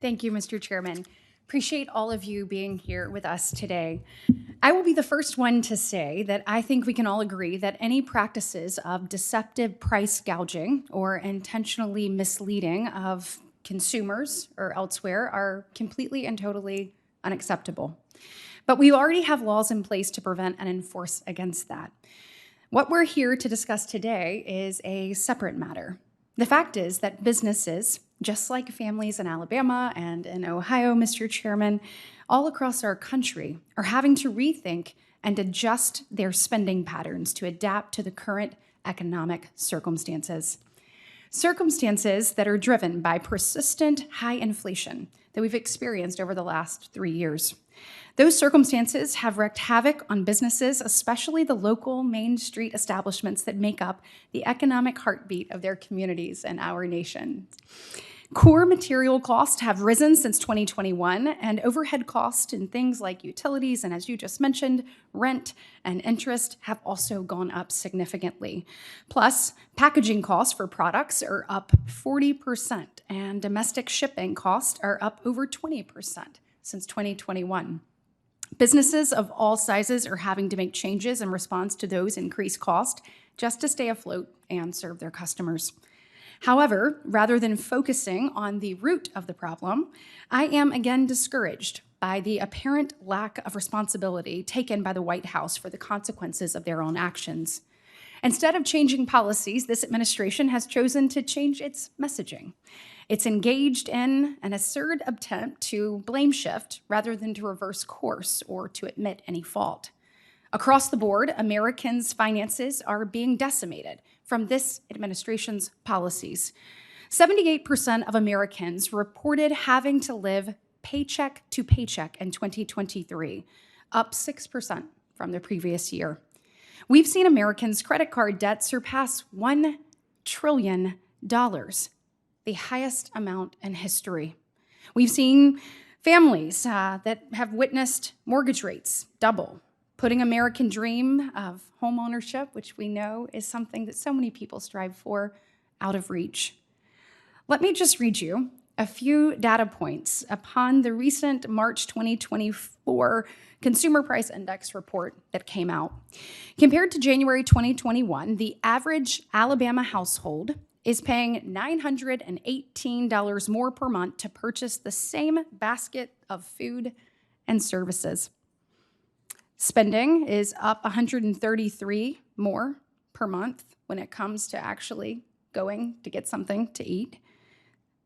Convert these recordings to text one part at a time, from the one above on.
Thank you, Mr. Chairman. Appreciate all of you being here with us today. I will be the first one to say that I think we can all agree that any practices of deceptive price gouging or intentionally misleading of consumers or elsewhere are completely and totally unacceptable. But we already have laws in place to prevent and enforce against that. What we're here to discuss today is a separate matter. The fact is that businesses, just like families in Alabama and in Ohio, Mr. Chairman, all across our country are having to rethink and adjust their spending patterns to adapt to the current economic circumstances. Circumstances that are driven by persistent high inflation that we've experienced over the last 3 years. Those circumstances have wreaked havoc on businesses, especially the local Main Street establishments that make up the economic heartbeat of their communities and our nation. Core material costs have risen since 2021, and overhead costs in things like utilities and, as you just mentioned, rent and interest have also gone up significantly. Plus, packaging costs for products are up 40%, and domestic shipping costs are up over 20% since 2021. Businesses of all sizes are having to make changes in response to those increased costs just to stay afloat and serve their customers. However, rather than focusing on the root of the problem, I am again discouraged by the apparent lack of responsibility taken by the White House for the consequences of their own actions. Instead of changing policies, this administration has chosen to change its messaging. It's engaged in an absurd attempt to blame shift rather than to reverse course or to admit any fault. Across the board, Americans' finances are being decimated from this administration's policies. 78% of Americans reported having to live paycheck to paycheck in 2023, up 6% from the previous year. We've seen Americans' credit card debt surpass $1 trillion, the highest amount in history. We've seen families that have witnessed mortgage rates double, putting American dream of home ownership, which we know is something that so many people strive for, out of reach. Let me just read you a few data points upon the recent March 2024 Consumer Price Index report that came out. Compared to January 2021, the average Alabama household is paying $918 more per month to purchase the same basket of food and services. Spending is up $133 more per month when it comes to actually going to get something to eat.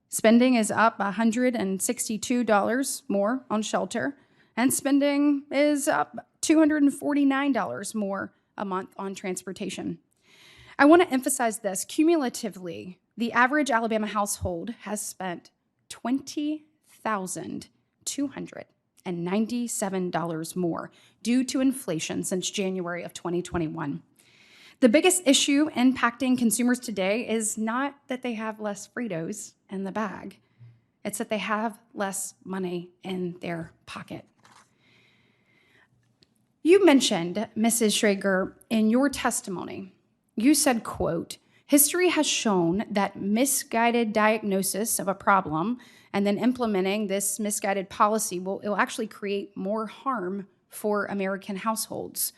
Spending is up $162 more on shelter, and spending is up $249 more a month on transportation. I want to emphasize this. Cumulatively, the average Alabama household has spent $20,297 more due to inflation since January of 2021. The biggest issue impacting consumers today is not that they have less Fritos in the bag. It's that they have less money in their pocket. You mentioned, Mrs. Schrager, in your testimony, you said, quote, "History has shown that misguided diagnosis of a problem and then implementing this misguided policy will actually create more harm for American households."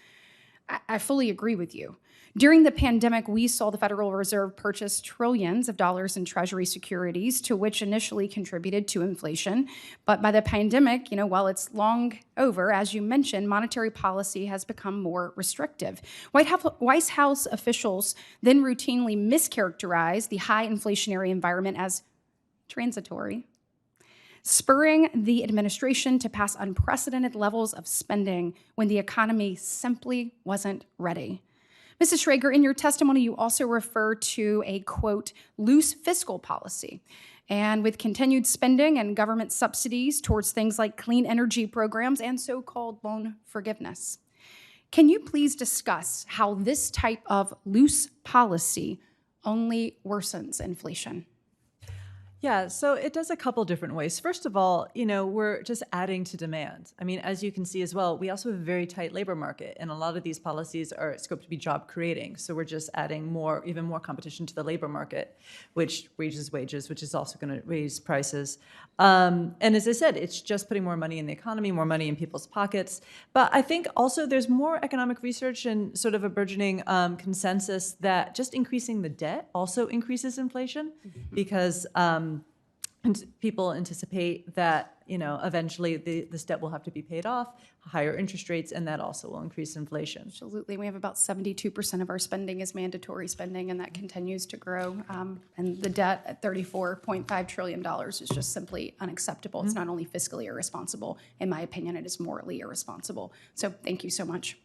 I fully agree with you. During the pandemic, we saw the Federal Reserve purchase trillions of dollars in Treasury securities, to which initially contributed to inflation. But by the pandemic, while it's long over, as you mentioned, monetary policy has become more restrictive. White House officials then routinely mischaracterized the high inflationary environment as transitory, spurring the administration to pass unprecedented levels of spending when the economy simply wasn't ready. Mrs. Schrager, in your testimony, you also refer to a, quote, "loose fiscal policy." And with continued spending and government subsidies towards things like clean energy programs and so-called loan forgiveness. Can you please discuss how this type of loose policy only worsens inflation? Yeah, so it does a couple different ways. First of all, we're just adding to demand. I mean, as you can see as well, we also have a very tight labor market, and a lot of these policies are scoped to be job creating. So we're just adding even more competition to the labor market, which raises wages, which is also going to raise prices. And as I said, it's just putting more money in the economy, more money in people's pockets. But I think also there's more economic research and sort of a burgeoning consensus that just increasing the debt also increases inflation because and people anticipate that eventually this debt will have to be paid off, higher interest rates, and that also will increase inflation. Absolutely. We have about 72% of our spending is mandatory spending, and that continues to grow. And the debt at $34.5 trillion is just simply unacceptable. It's not only fiscally irresponsible, in my opinion, it is morally irresponsible. So thank you so much.